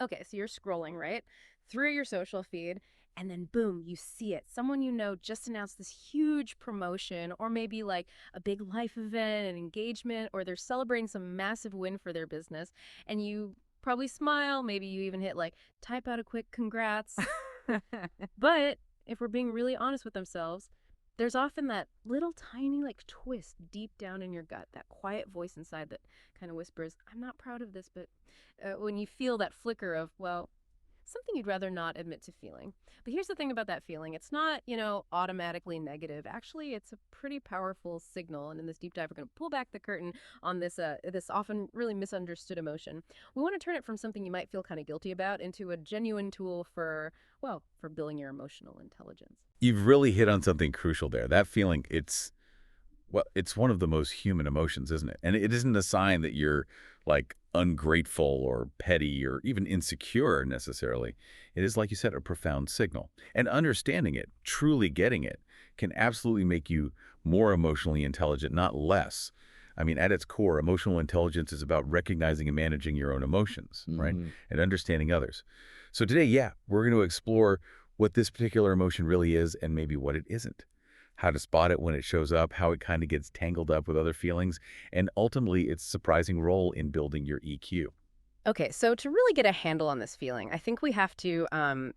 Okay, so you're scrolling, right? Through your social feed, and then boom, you see it. Someone you know just announced this huge promotion, or maybe like a big life event, an engagement, or they're celebrating some massive win for their business, and you probably smile, maybe you even hit like type out a quick congrats. But if we're being really honest with themselves, there's often that little tiny like twist deep down in your gut, that quiet voice inside that kind of whispers, I'm not proud of this, but when you feel that flicker of, well, something you'd rather not admit to feeling. But here's the thing about that feeling. It's not, automatically negative. Actually, it's a pretty powerful signal. And in this deep dive, we're going to pull back the curtain on this often really misunderstood emotion. We want to turn it from something you might feel kind of guilty about into a genuine tool for building your emotional intelligence. You've really hit on something crucial there. That feeling, it's one of the most human emotions, isn't it? And it isn't a sign that you're like ungrateful or petty or even insecure necessarily. It is, like you said, a profound signal. And understanding it, truly getting it, can absolutely make you more emotionally intelligent, not less. I mean, at its core, emotional intelligence is about recognizing and managing your own emotions, right? And understanding others. So today, yeah, we're going to explore what this particular emotion really is and maybe what it isn't, how to spot it when it shows up, how it kind of gets tangled up with other feelings, and ultimately its surprising role in building your EQ. Okay, so to really get a handle on this feeling, I think we have to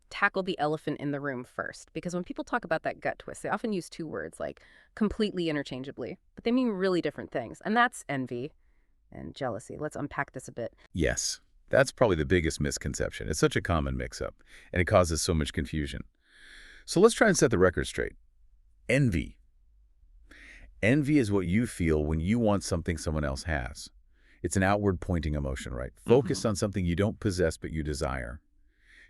tackle the elephant in the room first. Because when people talk about that gut twist, they often use two words like completely interchangeably, but they mean really different things. And that's envy and jealousy. Let's unpack this a bit. Yes, that's probably the biggest misconception. It's such a common mix-up, and it causes so much confusion. So let's try and set the record straight. Envy. Envy is what you feel when you want something someone else has. It's an outward-pointing emotion, right? Focused on something you don't possess but you desire.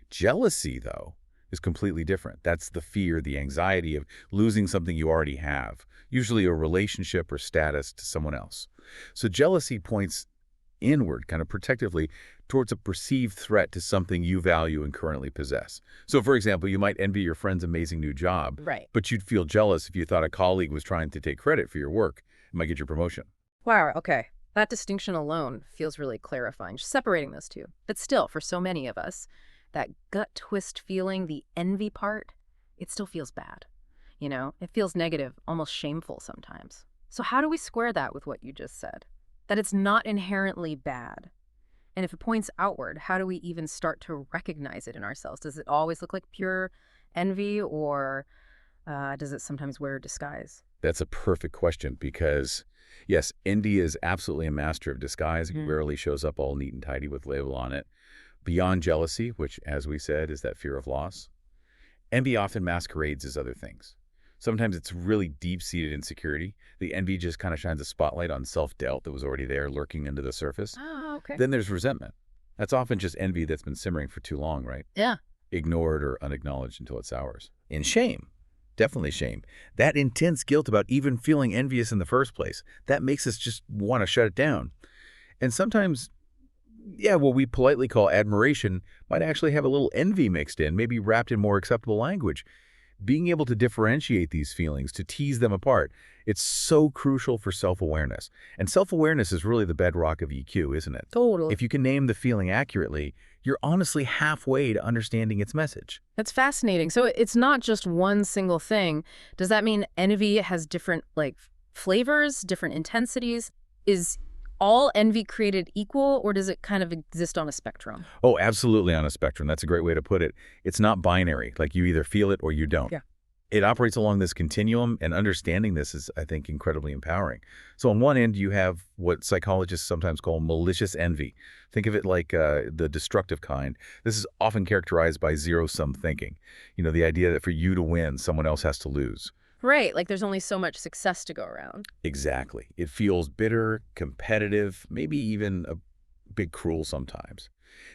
Jealousy, though, is completely different. That's the fear, the anxiety of losing something you already have, usually a relationship or status to someone else. So jealousy points inward, kind of protectively, towards a perceived threat to something you value and currently possess. So, for example, you might envy your friend's amazing new job, Right. but you'd feel jealous if you thought a colleague was trying to take credit for your work and might get your promotion. Wow, okay. That distinction alone feels really clarifying, just separating those two. But still, for so many of us, that gut twist feeling, the envy part, it still feels bad. It feels negative, almost shameful sometimes. So how do we square that with what you just said? That it's not inherently bad. And if it points outward, how do we even start to recognize it in ourselves? Does it always look like pure envy, or does it sometimes wear a disguise? That's a perfect question because, yes, envy is absolutely a master of disguise. It rarely shows up all neat and tidy with a label on it. Beyond jealousy, which, as we said, is that fear of loss, envy often masquerades as other things. Sometimes it's really deep-seated insecurity. The envy just kind of shines a spotlight on self-doubt that was already there lurking under the surface. Oh, okay. Then there's resentment. That's often just envy that's been simmering for too long, right? Yeah. Ignored or unacknowledged until it sours. And shame. Definitely shame. That intense guilt about even feeling envious in the first place. That makes us just want to shut it down. And sometimes, yeah, what we politely call admiration might actually have a little envy mixed in, maybe wrapped in more acceptable language. Being able to differentiate these feelings, to tease them apart, it's so crucial for self-awareness. And self-awareness is really the bedrock of EQ, isn't it? Totally. If you can name the feeling accurately, you're honestly halfway to understanding its message. That's fascinating. So it's not just one single thing. Does that mean envy has different flavors, different intensities? Is all envy created equal, or does it kind of exist on a spectrum? Oh, absolutely on a spectrum. That's a great way to put it. It's not binary, like you either feel it or you don't. Yeah. It operates along this continuum, and understanding this is, I think, incredibly empowering. So on one end, you have what psychologists sometimes call malicious envy. Think of it like the destructive kind. This is often characterized by zero-sum thinking. The idea that for you to win, someone else has to lose. Right, like there's only so much success to go around. Exactly. It feels bitter, competitive, maybe even a bit cruel sometimes.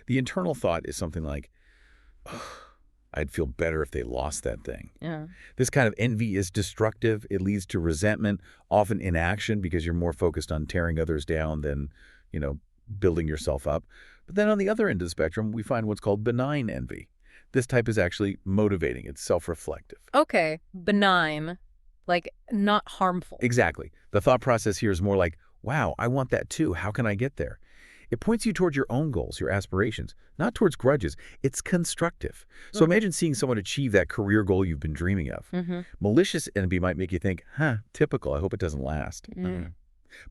The internal thought is something like, "Ugh, I'd feel better if they lost that thing." Yeah. This kind of envy is destructive. It leads to resentment, often inaction because you're more focused on tearing others down than, building yourself up. But then on the other end of the spectrum, we find what's called benign envy. This type is actually motivating. It's self-reflective. Okay, benign, like not harmful. Exactly. The thought process here is more like, wow, I want that too. How can I get there? It points you towards your own goals, your aspirations, not towards grudges. It's constructive. So Mm. imagine seeing someone achieve that career goal you've been dreaming of. Mm-hmm. Malicious envy might make you think, huh, typical, I hope it doesn't last. Mm.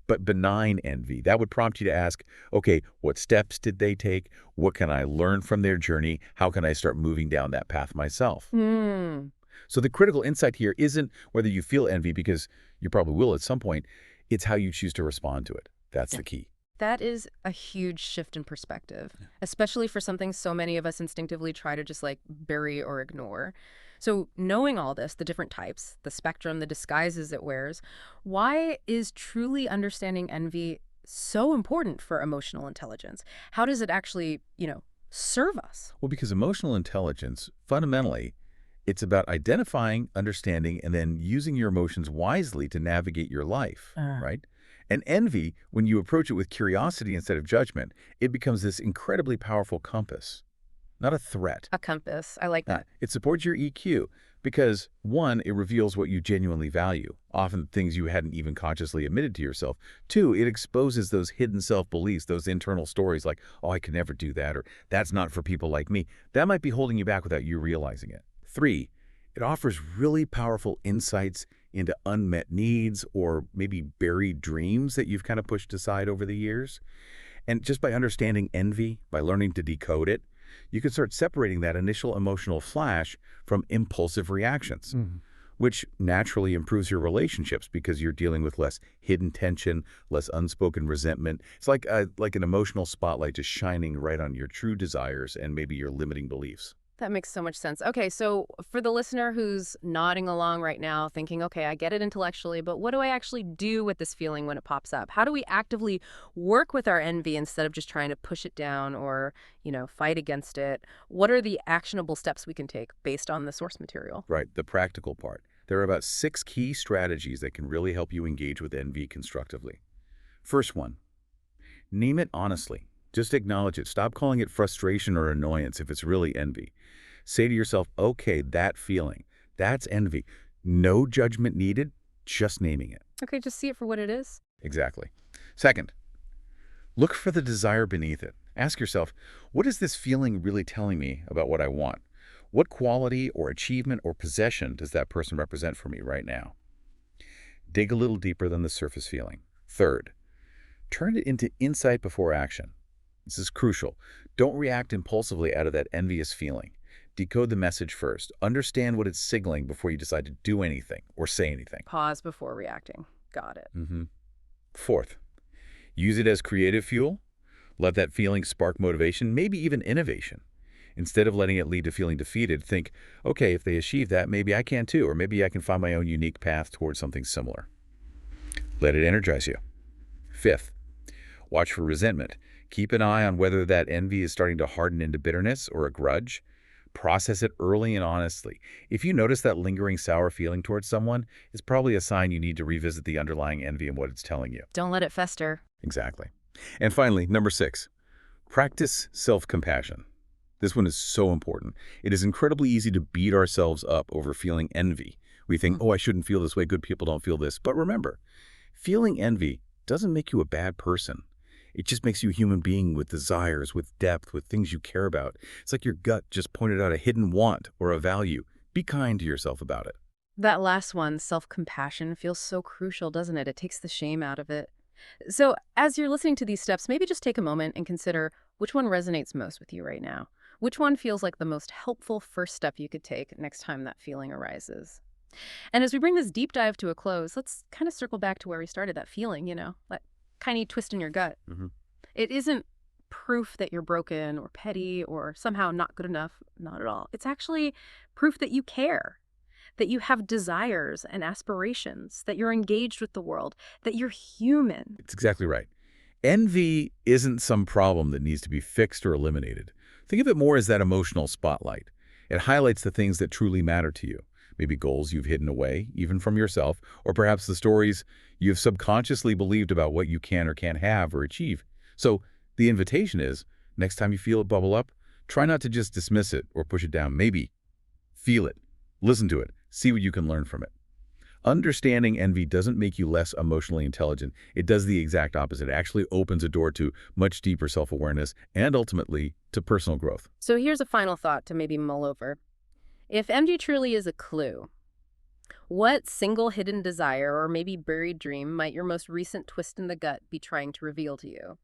But benign envy, that would prompt you to ask, okay, what steps did they take? What can I learn from their journey? How can I start moving down that path myself? Mm. So the critical insight here isn't whether you feel envy, because you probably will at some point. It's how you choose to respond to it. That's the key. That is a huge shift in perspective, especially for something so many of us instinctively try to just like bury or ignore. So, knowing all this, the different types, the spectrum, the disguises it wears, why is truly understanding envy so important for emotional intelligence? How does it actually, serve us? Well, because emotional intelligence, fundamentally, it's about identifying, understanding, and then using your emotions wisely to navigate your life, right? And envy, when you approach it with curiosity instead of judgment, it becomes this incredibly powerful compass, not a threat. A compass. I like that. It supports your EQ because, one, it reveals what you genuinely value, often things you hadn't even consciously admitted to yourself. Two, it exposes those hidden self-beliefs, those internal stories like, oh, I could never do that, or that's not for people like me. That might be holding you back without you realizing it. Three, it offers really powerful insights into unmet needs or maybe buried dreams that you've kind of pushed aside over the years. And just by understanding envy, by learning to decode it, you can start separating that initial emotional flash from impulsive reactions, which naturally improves your relationships because you're dealing with less hidden tension, less unspoken resentment. It's like an emotional spotlight just shining right on your true desires and maybe your limiting beliefs. That makes so much sense. Okay, so for the listener who's nodding along right now, thinking, okay, I get it intellectually, but what do I actually do with this feeling when it pops up? How do we actively work with our envy instead of just trying to push it down or, fight against it? What are the actionable steps we can take based on the source material? Right, the practical part. There are about 6 key strategies that can really help you engage with envy constructively. First one, name it honestly. Just acknowledge it. Stop calling it frustration or annoyance if it's really envy. Say to yourself, okay, that feeling, that's envy. No judgment needed, just naming it. Okay, just see it for what it is. Exactly. Second, look for the desire beneath it. Ask yourself, what is this feeling really telling me about what I want? What quality or achievement or possession does that person represent for me right now? Dig a little deeper than the surface feeling. Third, turn it into insight before action. This is crucial. Don't react impulsively out of that envious feeling. Decode the message first. Understand what it's signaling before you decide to do anything or say anything. Pause before reacting. Got it. Fourth, use it as creative fuel. Let that feeling spark motivation, maybe even innovation. Instead of letting it lead to feeling defeated, think, okay, if they achieve that, maybe I can too, or maybe I can find my own unique path towards something similar. Let it energize you. Fifth, watch for resentment. Keep an eye on whether that envy is starting to harden into bitterness or a grudge. Process it early and honestly. If you notice that lingering sour feeling towards someone, it's probably a sign you need to revisit the underlying envy and what it's telling you. Don't let it fester. Exactly. And finally, number 6, practice self-compassion. This one is so important. It is incredibly easy to beat ourselves up over feeling envy. We think, oh, I shouldn't feel this way. Good people don't feel this. But remember, feeling envy doesn't make you a bad person. It just makes you a human being with desires, with depth, with things you care about. It's like your gut just pointed out a hidden want or a value. Be kind to yourself about it. That last one, self-compassion, feels so crucial, doesn't it? It takes the shame out of it. So as you're listening to these steps, maybe just take a moment and consider which one resonates most with you right now. Which one feels like the most helpful first step you could take next time that feeling arises? And as we bring this deep dive to a close, let's kind of circle back to where we started, that feeling, that tiny twist in your gut. It isn't proof that you're broken or petty or somehow not good enough. Not at all. It's actually proof that you care, that you have desires and aspirations, that you're engaged with the world, that you're human. It's exactly right. Envy isn't some problem that needs to be fixed or eliminated. Think of it more as that emotional spotlight. It highlights the things that truly matter to you. Maybe goals you've hidden away, even from yourself, or perhaps the stories you've subconsciously believed about what you can or can't have or achieve. So the invitation is, next time you feel it bubble up, try not to just dismiss it or push it down. Maybe feel it, listen to it, see what you can learn from it. Understanding envy doesn't make you less emotionally intelligent. It does the exact opposite. It actually opens a door to much deeper self-awareness and ultimately to personal growth. So here's a final thought to maybe mull over. If MG truly is a clue, what single hidden desire or maybe buried dream might your most recent twist in the gut be trying to reveal to you?